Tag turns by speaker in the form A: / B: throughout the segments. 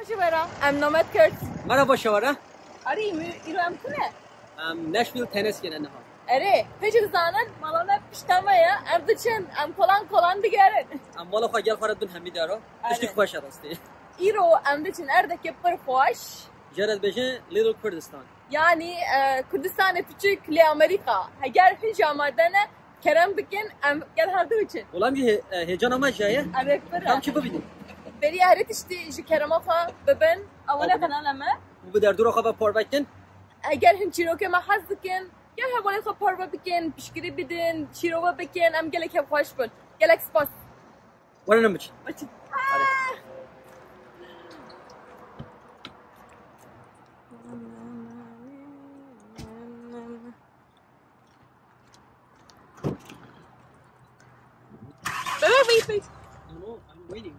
A: شبرا ام نامت کرد
B: مرحبا شوارا
A: آره ایرو ام کنه
B: نشویل تنس کنه نه
A: آره پیچ زنان مالانه پشتما یا ام دچن ام کلان دیگرن
B: ام والا خواهی خواردن همی دارو اشتی خوش راستی
A: ایرو ام دچن ارده که پر خوش
B: جرد بشه لیدل کردستان
A: yani Kurdistan küçük li Amerika. Eğer hiç amadene kerem bikin gel hardı için.
B: Ulan bir heyecan ama jaya.
A: Evet para.
B: Tam ki bu bidin.
A: Beri haret işte şu kerem afa beben avana kanal ama.
B: Bu der duru kafa parbakken.
A: Eğer hin çiroke ma haz bikin gel havale kafa parba bikin pişkiri bidin çirova bikin am gelek hep hoş bun. Gelek spas.
B: Var ne biçim?
A: Biçim. Wait.
B: No, I'm waiting.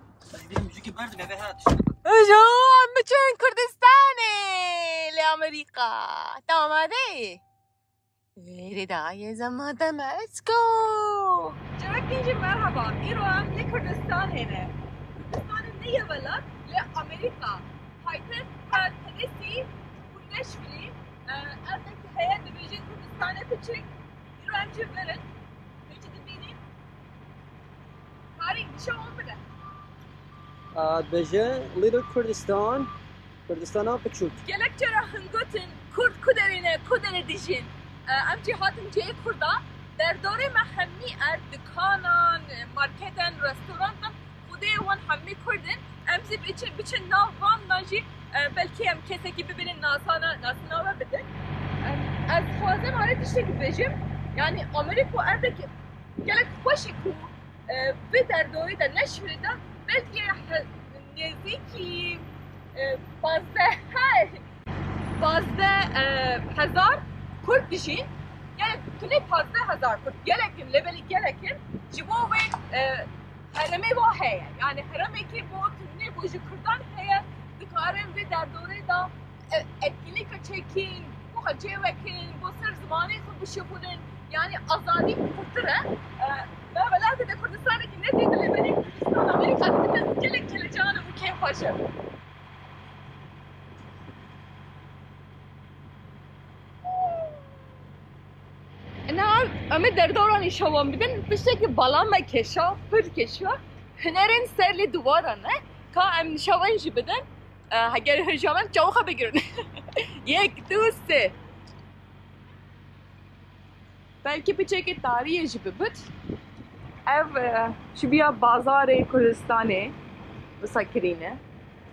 B: Bir müzik verdi ne hat.
A: Hocam bütün Kürdistan'ı لأمريكا tamam hadi. Ridaya zamanda let's go. Cevaplayınca merhaba. İran li Kürdistan hene. Kürdistan'ın ne yavalar li Amerika. Haytın tenesi Kundeşvili. Eldeki heyet dibijin Kürdistan'a küçük. İrancı verin.
B: Beje Little Kurdistan. Kurdistana küçük.
A: Gelek çara hıngotin Kurd kudere dijin. Amci hatın ceye Kurda derdore mahemmi dükkanan, marketten, restorandan Kudeye wan hammi Kurdin. Amzi biçin navvan naji belki hem kese gibi benim nasana var bidin. Az fazla maret işte gibicim. Yani Amerika erdeki gelek hoşi ku ve derdore da neşvirida belki نزدیکی 12,000 کرد بشین یعنی کنی 12,000 کرد گلکن لبلی گلکن جبو و حرمه با هیه یعنی حرمه که با کنی بوجی کردان هیه دکارن و در دوره دا اtkili kaçekin bu hacıvekin bu sır zamanı bu şefudun yani azadi kurtara ve belki de Kurdistan'daki ne dediler benim Kürdistan Amerika'da biz gelek canım bu keyif hoşum. Ne ama derdoran işavam bidin bir şey ki balam ve keşa pır keşa hünerin serli duvara ne ka em nişavan jibidin اگر هرجامن جاو خا بگیرن یک دوسته belki پیچه tarihi جیب بود ev شبیه بازار کردستانه مساکرینه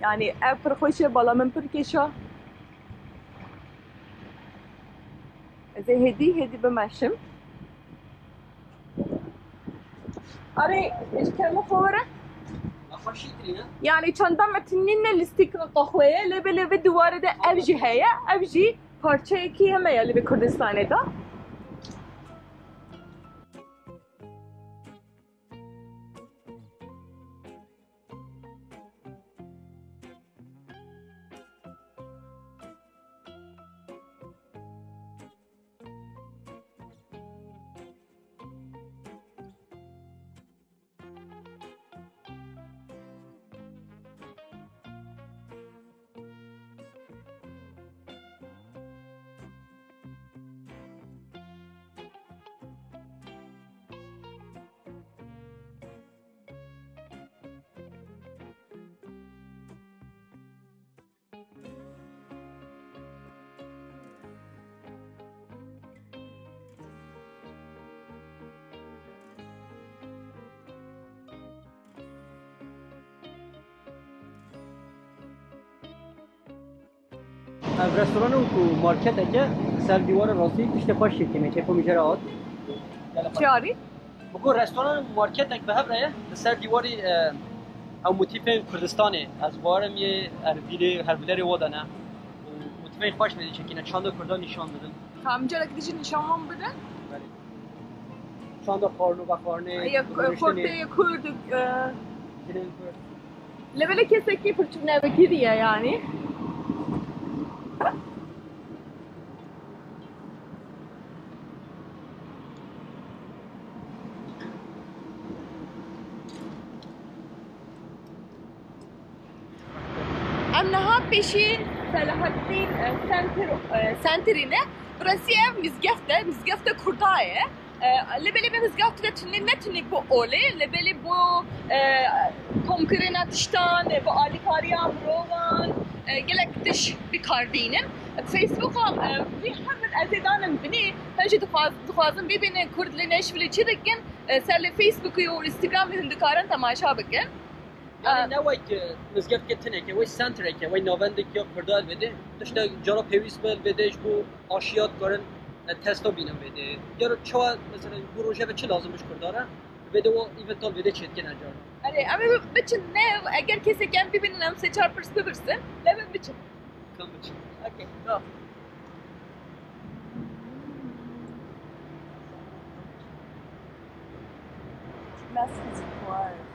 A: yani ev پر خوشه بالا من پر کشا از هدی بمشم آره ايش كلمه فوره يعني چندان متنين لیستیک قهوه لبه دواره ده افجی هیا افجی پارچه کی همه یا لبه کردستانه دا
B: رستوران و مارکت اگه سر دیوار راستی پشت پاش شکیمه که میشه رات
A: چیاری؟
B: بگو رستوران و مارکت اگه به هم رایه سر دیواری او موتیف کردستانه از وارم یه هر بیلری وادنه موتیف خوش میده چکینه چند کردان نشان بدن
A: همجا لکه دیجی نشان هم بدن؟
B: بله چند خارنو و خارنه
A: خورده کرد لبله کسی که پرچوب نبکیریه yani امنها پیشی سلاحالدین سنترینه براسیه مزگفت کردایه لبلی به مزگفت تونی نتونی با اوله لبلی با کنکرین تشتان با آلیکاری امروان گلکتش بکاردینن فیسبوک هم وی همه ازیدانم بینی هنچه دخوازم ببینه کرد لینش ولی چی دکن سر فیسبوکی و اینستاگرام هندکارن تماشا بکن
B: yani ne var ki mızgaf getine ki, vay center ki, vay navendik ya kurdal vede, işte jara pevis bel vede, bu aşiyat karın testo binem vede. Yarı çoğu mesela bu proje ve çi lazımmış kurdara, vede o eventual vede çetken acar.
A: अरे अबे बच्चन ने अगर किसी कैंप भी बिना नाम से 4 पर से लेवे Bachchan
B: Kam için.
A: Okay go message required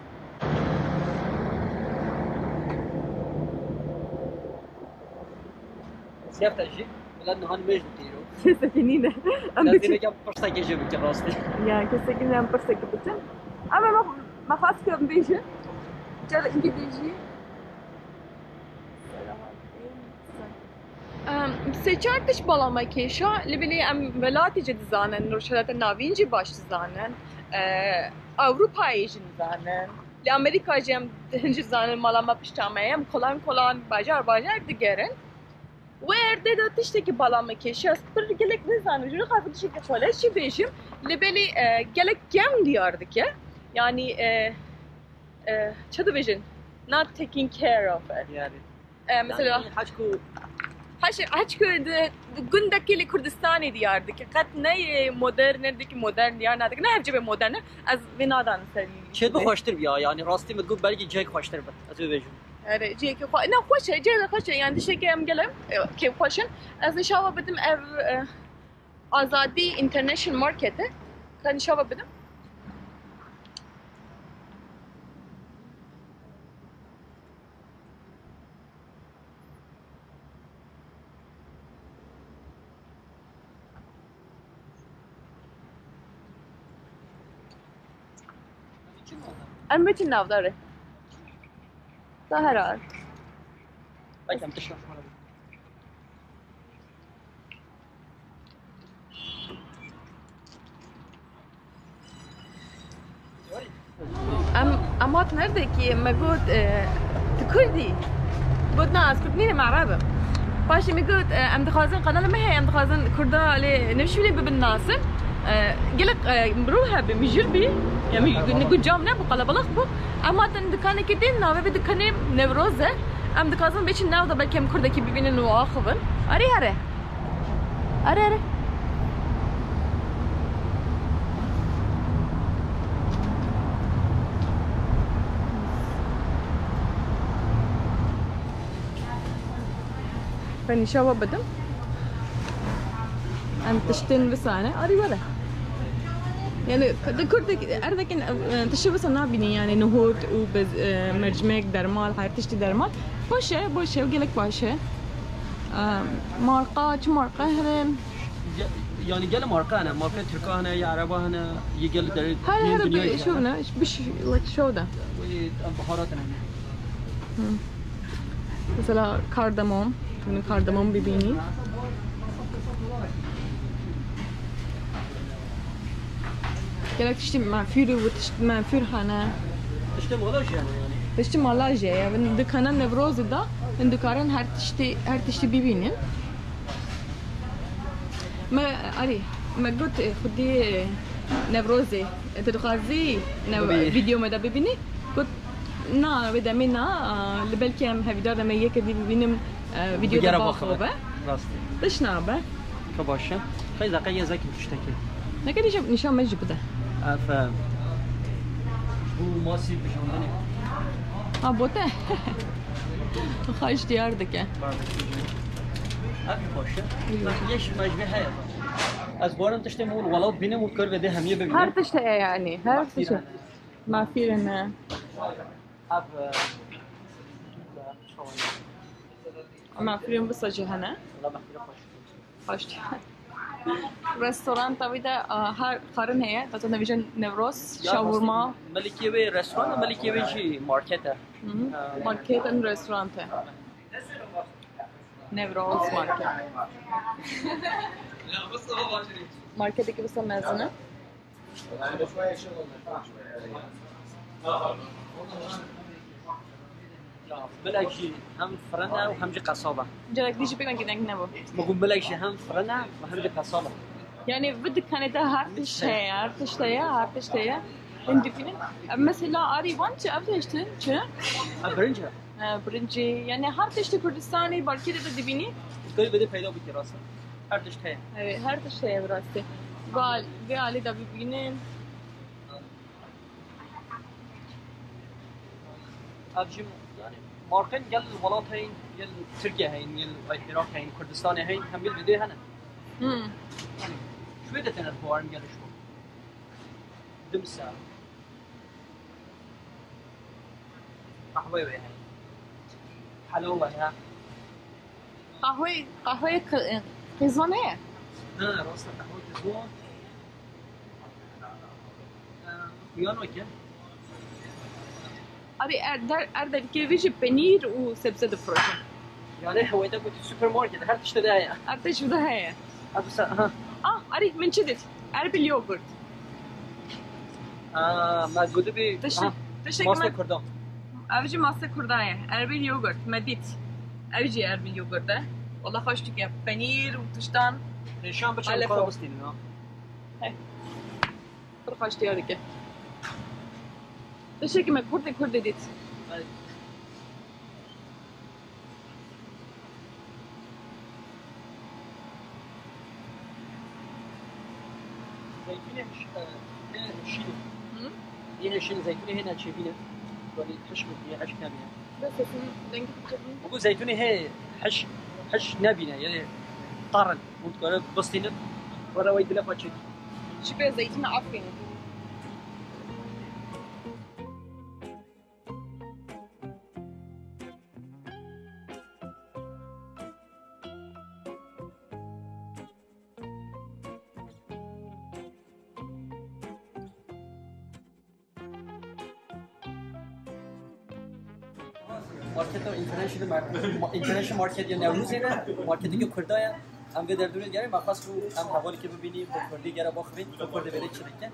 B: Siyah taşı, ulan nahan mecbur diyor.
A: سكينينه ام
B: Lazım
A: بتشن
B: ki pırsa gece bir kere rastı.
A: يا كسكينه ام برسك بتشن اما ما خاص كم بيجي جل انجي بيجي سيجارتش بالama كيشا لبني ام ولاتي جد زانن روشلات النافينجي باش زانن اوروبا يجن زانن لامريكا جم هنج زانن مالما بشتاميم كولان باجار ديگرن وارده دو تشتكي بالama كيشا سبر gelek ne zanne juru kafı tişki falan şi beşim lebeli gelek gem diyardık ya yani çadı vision not taking care of it
B: Yani.
A: mesela
B: Haçku
A: Haçkı gündeki Kurdistani diyardık. Kat ne modern diyar nadık. Ne hepçe be modern az vinadan seri.
B: çet bu hoştur ya yani rastı mı gub belki cek hoştur bu. Az öyle.
A: Evet, cek ne hoş yani dişe gem gelem ki hoşun. Az inşallah bedim ev Azadi International Market'e. Kan inşallah bedim. أنا بيت الناف داري ظاهرة
B: Belki am tışla.
A: أمات نردك ما قلت تكردي قلت ناس كنت مين معربة باشي ما قلت أم دخازن قناة ما هي أم دخازن كردا نمشي لي بالناس قلق بروها بمجربي يعني نقول جامنا بقلبلق بو أما دكانة كدين ناوي بدكانة نوروزة أم دكازن بيش ناو ده بلكي أم كردا كي بيبين نواخبن أري فني شباب بدم أن تشتين بسانة أري ولا يعني ذكرت أردك إن تشوف بسنا بني يعني نهود وبز مرجمك درمال حير تشتي درمال باشه وقلك باشه مارقة هرم
B: Yani gel marka Türkiye hana ya Araba hana yegel der.
A: هذا شوفنا بش like شو ده
B: baharat hana.
A: مثلا كارداموم من كارداموم ببيني قالك تشتي معفير وتشتي معفير هنا
B: İşte moda yani.
A: تشتي مالاجيا يعني دكانا نفروز ده من دكارن هر تشتي ببينين ما أري ما قلت خدي نفروزي تدخازي فيديو ماذا ببيني قلت نا بدا منا لبلكي هم هفيدار لما يكدي ببينم فيديو ده باخوبه ليش نابه
B: كباشة خير دقيقة زكي تشتكي
A: نكدي شوف نشان مجب ده
B: أفهم bu masif bir şey
A: ها بوته خايش دياردك يعني
B: أبي خوشة ليش مجبور هاي از بارم تشتم اون ولو بینم اون کار بده همیه ببینم
A: هر تشته يعني هر تشته ما في لنا
B: اب
A: ما في يوم بس هنا
B: والله بحكي خوش
A: خوش رستوران تابيدا هر قرن هي تاتنا فيجن نوروز شاورما
B: ملكيوي رستوران ملكيوي شي ماركت
A: ماركت ان رستوران Nevroz market. Marketteki bu mezunu.
B: بلکشی هم فرنه و هم قصابه.
A: Carak dişi pek giden ne bu?
B: بگم بلکشی هم فرنه و هم قصابه.
A: Yani bu dükkanda her tişteye. Ben dükkanın. Mesela Arivan çı işte çı.
B: برنجه.
A: Birinci yani her tişte Kürdistan'ı markette de dibini.
B: قریب بده پیدا بکنی راسته. هر تشته.
A: Evet her tişteye burası. Ve Ali da bibinin.
B: ابجیم yani مارکن گل ولات هین گل ترکیه هین گل عراق هین کردستان هین هم گل بده هنه. شوی ده تنت بوارم گل شو. دمسا. قهوه به هین. حلوه ها.
A: Kahve kızma ne?
B: نه راست قهوه کزون. بیانو که
A: Abi erdel kevici peynir و sebze de proje.
B: يعني هويدا قلت السوبر ماركت هل تشتري
A: Erdel şu da he.
B: ها
A: Ari من çedet. Erbil yogurt.
B: ما قلت بي
A: Teşekkür
B: ماسك
A: ederim.
B: كردان
A: Avcı masa kurdaya. Erbil yogurt. Medit. Avcı Erbil yogurt da. Vallahi hoş tük ya. Peynir و tuştan.
B: نشان بچه
A: على
B: کارا
A: فوق.
B: بستین ها
A: Çok hoş diyor ki. Teşekkür ederim. Kurd edit.
B: زيتوني مش هنا شيله هنا شيله زيتوني هنا تشيبينه ولي حش بدي حش نبينا
A: بس dengi tutacağım.
B: بقول زيتوني هي حش نبينا يعني طارن ممكن بستين ورا ويد لفه تشي
A: Şüphe zeytini affedin.
B: مارکت اینترنشنال مارکت یا نوروز اینه مارکتی که کردای هم به در دنیا گره مخصوص رو هم حوالی که ببینیم با کردی گره باخبین با کرده بره چی دیگه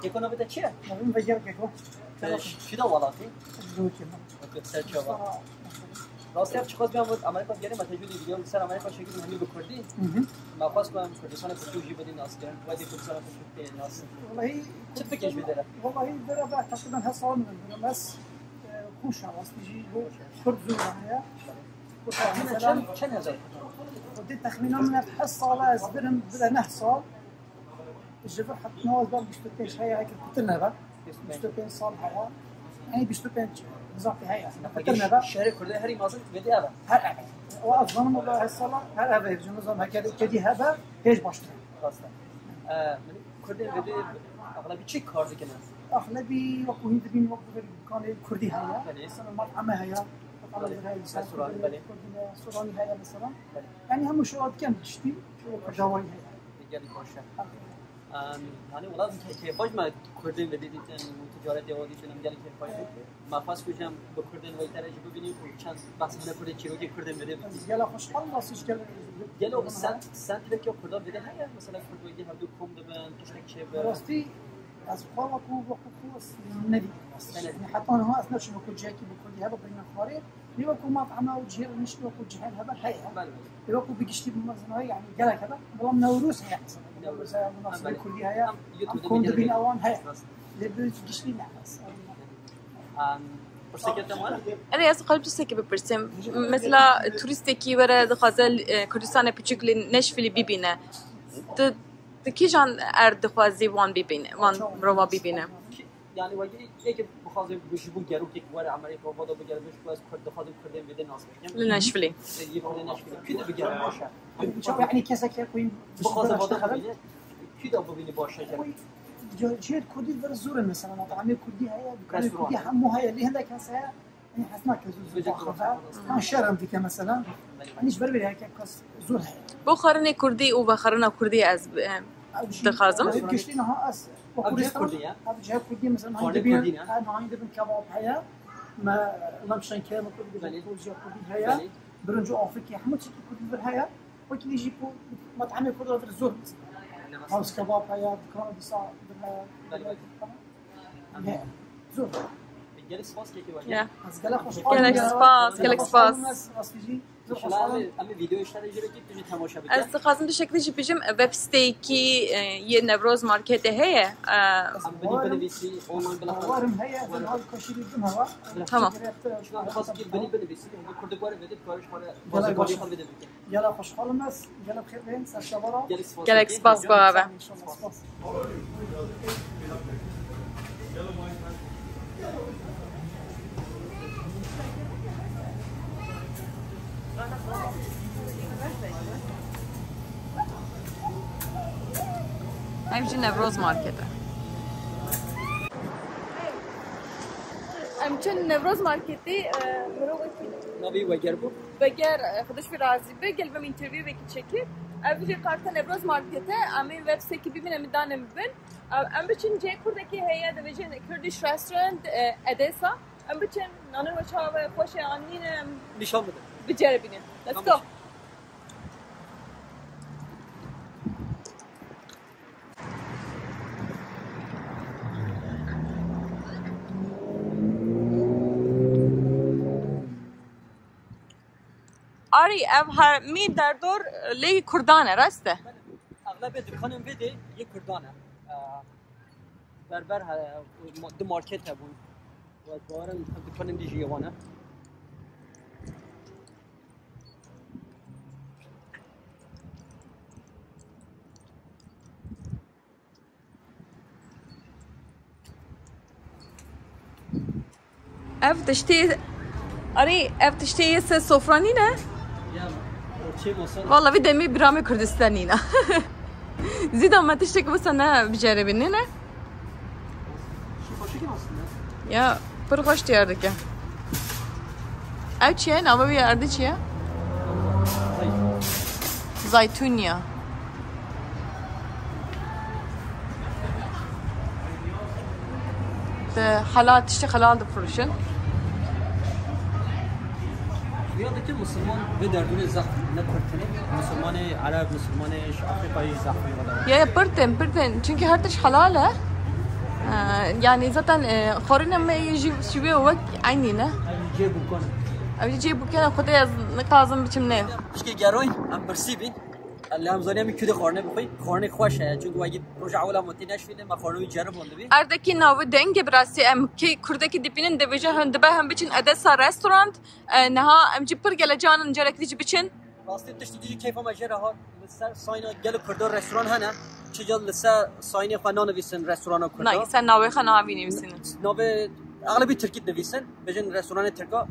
B: یکونا بده چیه؟
C: نبیم بگیر که کو
B: چی دا والاتی؟
C: زوجی
B: وقت سر چوا راستی هم چیکار بیام بود امریکا گره متوجه دیگه سر امریکا شکلی همین به کردی مخصوص با کردستان پرتوجی بدین ناس کردن و دی کردستان پرتوجی ناس
C: والله
B: چه فکرش بداره؟
C: والله درا بعد تقريبا هالصوم من بس خوش عوض تجي كرد زورة هي
B: مثلا چند هزار
C: ودي تخمينا من الحصة لا زبرم بلا نحصل الجبر حط نواز بقى بيشتوبينش هي هيك قلنا بقى بيشتوبين صار هيا يعني بيشتوبين نظامي هيا قلنا بقى
B: شهر کرده هری مازن بدی آب
C: هر وأظن والله هالصلاة هر هذا يرجع نظام هكذا كدي هذا هيج باشتر
B: راسته من کرده بدی اغلبی چی کار میکنه
C: أغلبي وقوهي دبين وقت كان الكردي هيا
B: بله.
C: مثلا مطعم هيا مطعم هيا
B: سوراني، بله.
C: سوراني هيا مثلا يعني هم شو كم تشتي شو كرداوي هيا
B: دیگری باشه یعنی ولاد که باش ما کردن بدیدید تجارت یهودی چنم گلی که فایده ما پاس کجام با کردن وی درجه ببینیم چند بحث نکنه چی رو که کردن بده
C: يلا خوش الله سيش قال
B: گلو سنت که کردا بده نه مثلا کردوی هر دو کم دبن تشتک چه به
C: راستي از خالك وقفوس النبي يعني حتى انا ما اثناء شنو كنت جاكي بكل هذا بين الخارج ليوكو مطعم او جهه نشتو كنت جهه هذا هيا ليوكو بيجشتي مثلا يعني قال هذا والله نوروز هي احسن نوروز هي مناسبه كل هيا كون دبين اوان هيا اللي بيجشتي ناس
A: Eğer az kalıp tüseki bipirsim. Mesela turisteki vere dixwaze Kürdistanê piçûk li Neşvilî bibîne. Ki jan dixwazî wan bibîne, wan mirova bibîne.
B: yani وقتی یکی بخواد بجیبون گرو که وارد امریکا و بادا بگیره بهش باز کرد خواهد کردن بده ناس بگم
A: Li Neşvilî.
B: یه کردن نشمیده کی دو بگیره باشه
C: شوف يعني كذا كيف وين
B: بخواد بادا ببینه کی دو ببینه باشه
C: جهه كردي برزور مثلا مطعم كردي هيا دكان كردي حمو هيا اللي هذا كاس هيا يعني حسنا كزوز ما شرم ديك مثلا يعني جبر بها هيك كاس زور هيا
A: Bu xarine Kurdî û ve xarina Kurdî ez dixwazim.
C: كشتينها اس
B: ابجه کردی یا
C: ابو جهه كردي مثلا
B: خانه
C: هاي
B: كردي،
C: دبين هاي دبين كباب هيا ما لمشان كان كردي
B: بله.
C: كردي هيا
B: بله.
C: برنج افریقی همه چی که کردی در هیا وقتی دیجی کو مطعم کردی در زور هاوس کباب هیا کار دیسا در هیا زور
B: گلک سپاس که
A: Yeah.
C: از گله خوش
A: گلک سپاس.
C: راستیجی
B: امی ویدیو اشتراک جلوی کی تماشا بکنید.
A: از خواستم شکلی چی بجم وب سیتی یه نوروز مارکت هیه.
B: ام بنی بنویسی آنلاین بلاخره.
C: وارم هیا در حال کشیدی دم هوا
A: تمام.
B: خواست که بنی بنویسی کرده کار بده کارش کنه بازیگری خال بده بکنه.
C: گله خوشحالم است گله بخیر بین سر شبارا
A: گلک سپاس با اوه. همچین نوروز مارکته. همچین نوروز مارکتی مروتی.
B: نبی وگر بود.
A: بگر خودش فی رازی بگل بهم اینترویو بکی چکی. اولی کارت نوروز مارکته. امی وب سیتی ببینم میدانم ببین. ام بچین جای کرده که هیا دویجن کردیش رستوران ادیسا. ام بچین نانو بچه و خوش آنینم.
B: نشان بده.
A: بجرب بینیم. Let's go. آری اب هر می در دور لی کردانه راسته.
B: اغلب دکانم بده یک کردانه. بربر دو مارکت بود. و دوارم دکانم دیجی یوانه.
A: اف تشتی آری اف تشتی سفرانی نه؟ والله في دمي برامي كردستانينا زيد ما تشتكي بس انا بجربيني نه يا برخوش دياردك او چیه؟ نامه بیارده چیه؟ زیتونیا ده حلال تشتي حلال ده فروشن
B: یادت مسلمان به دردون زخم نکردنه مسلمان عرب مسلمان افریقایی زخمی ولی
A: یا پرتن çünkü her تش حلاله yani zaten خورينا ما يجي شويه وقت عينينا
B: جيب بکنه
A: ابي جيبو كان خدي از نقازم بچمنه
B: مشكل گروین ام برسیبین اللي هم زانیم کد خورنه بخوی خورنه خوشه چون وقتی روز اولا متینش فیلم ما خورنه جرب مونده بی
A: اردaki ناو دنگ براسی ام کی کردکی دپینن دویجه هند به هم بچین ادسا رستوران نها ام جی پر گله جانن جرک دیج بچین
B: راستی تشتی دیجی کیف ما جره ها لسه ساینا گل کردار رستوران هنه چجا لسه ساینی خانه نویسن رستوران کرد
A: نه sen ناوی خانه همی نویسین
B: ناو اغلبی ترکی نویسن بجن رستوران ترکا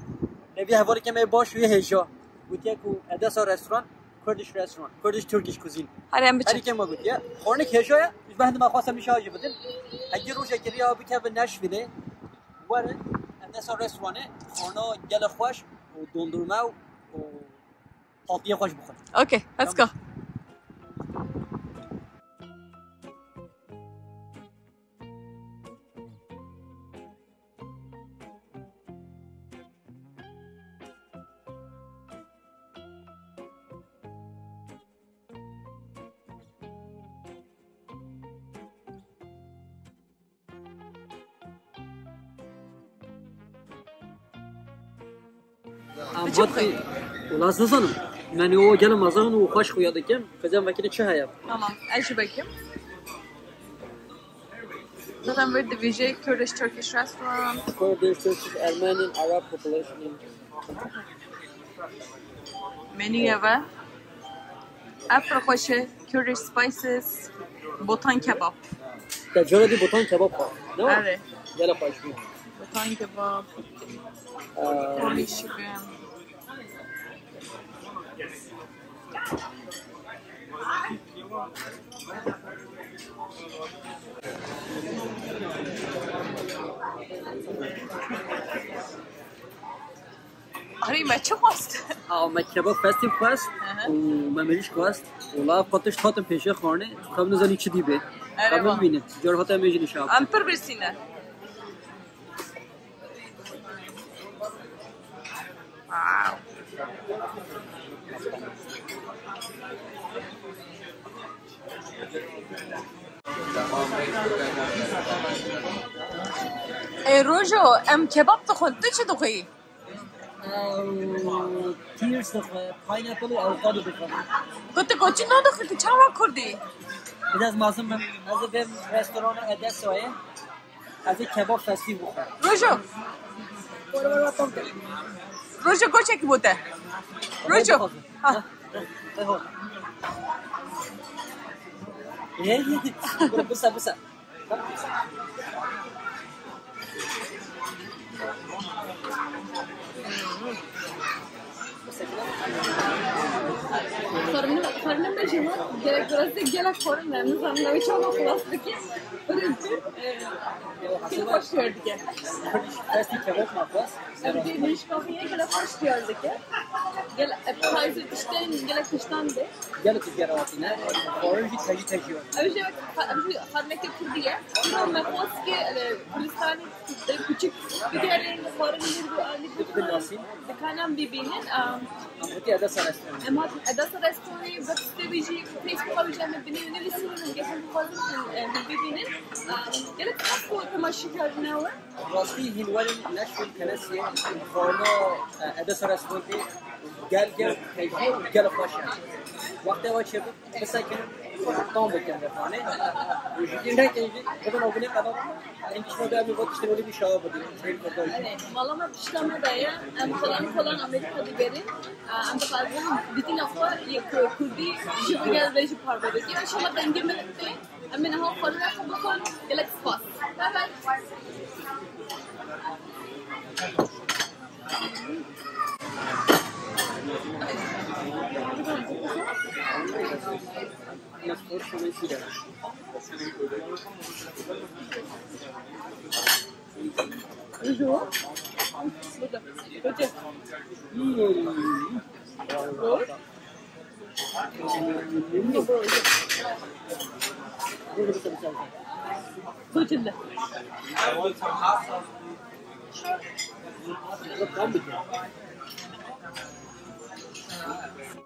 B: نوی حوالی که می باش وی هجا گوتیه کو ادسا رستوران Kurdish restaurant, Kurdish Turkish cuisine.
A: هر ام بچین
B: هری که ما گفتیم، خورنه کجاست؟ از بعد ما خواستم میشه بدن. اگر روزی که ریا بکنه به نشویده، وارد اندازه رستورانه، خورنه گل خوش و دندرمه و تاپیه خوش بخوره.
A: اوکی let's go
B: Ambatı, ulaşsızanım. Yani o gelin mazanın o hoş kuyadakim, kızım vakit çay yap.
A: tamam eşi bakayım zaten böyle division Kurdish Turkish restaurant
B: Kurdish, Turkish, Armenian, Arab population.
A: menüye ve afro خوشه Kurdish spices botan kebap
B: Tecrübeli botan kebap var. Değil mi?
A: evet
B: Gel hoş bir.
A: botan kebap holy chicken آره بچه خواست
B: ما کباب فستیم خواست و مملیش خواست و لا قطش تاتم پیشه خورنه خب نزنی چی دیبه خب ببینید جور هاتا میجنی شاب
A: امپر برسینه واو روجو ام کباب تخون تو چی دخوی؟
B: تیرس دخواه پاینپل و اوکادو دخواه
A: گفت کوچی ندخوی تو چند وقت کردی؟
B: از مازم بم از به رستوران ادسایه از کباب فستی بخورم
A: روجو روجو گوشه کی بوده؟ روجو
B: بسا
A: Karnım acımı gerek burası gerek korun ben sanırım çok klasik ki bir hoş gördük ya.
B: Festi kebap mı
A: Bir niş kafeye gerek hoş gördük ya. Gel payzı işten gerek kıştan de.
B: Gel ki gerawatine orange tecrübe.
A: Önce harmeke kurdiye. Ama mehus ki Gülistan'ı küçük bir yerin korun bir bu
B: Nasıl?
A: Kanam bibinin
B: Muti ada sanasın.
A: اما اداس رستورانی بس بيجي فيسبوك او جنب بنين نلسون نجهز مخالفين ببينين قالت اكو تمشي كارناوه
B: راستی هنوالن نشون کنسیه خانه ada sanasındı gel tecrübe gel başa. Vakti var çabuk mesela ki tam bekleyen refane. Yine kendi kadın obune kadar en kişi de bir vakit böyle bir şahı budur.
A: Malama pişleme daya em falan Amerika'da gelin em de bazen bütün hafta kurdi jibu gel ve jibu parvada ki inşallah denge melekte em ne ha farına kabul gelek spas. Tamam. Bonjour. Burada. Good.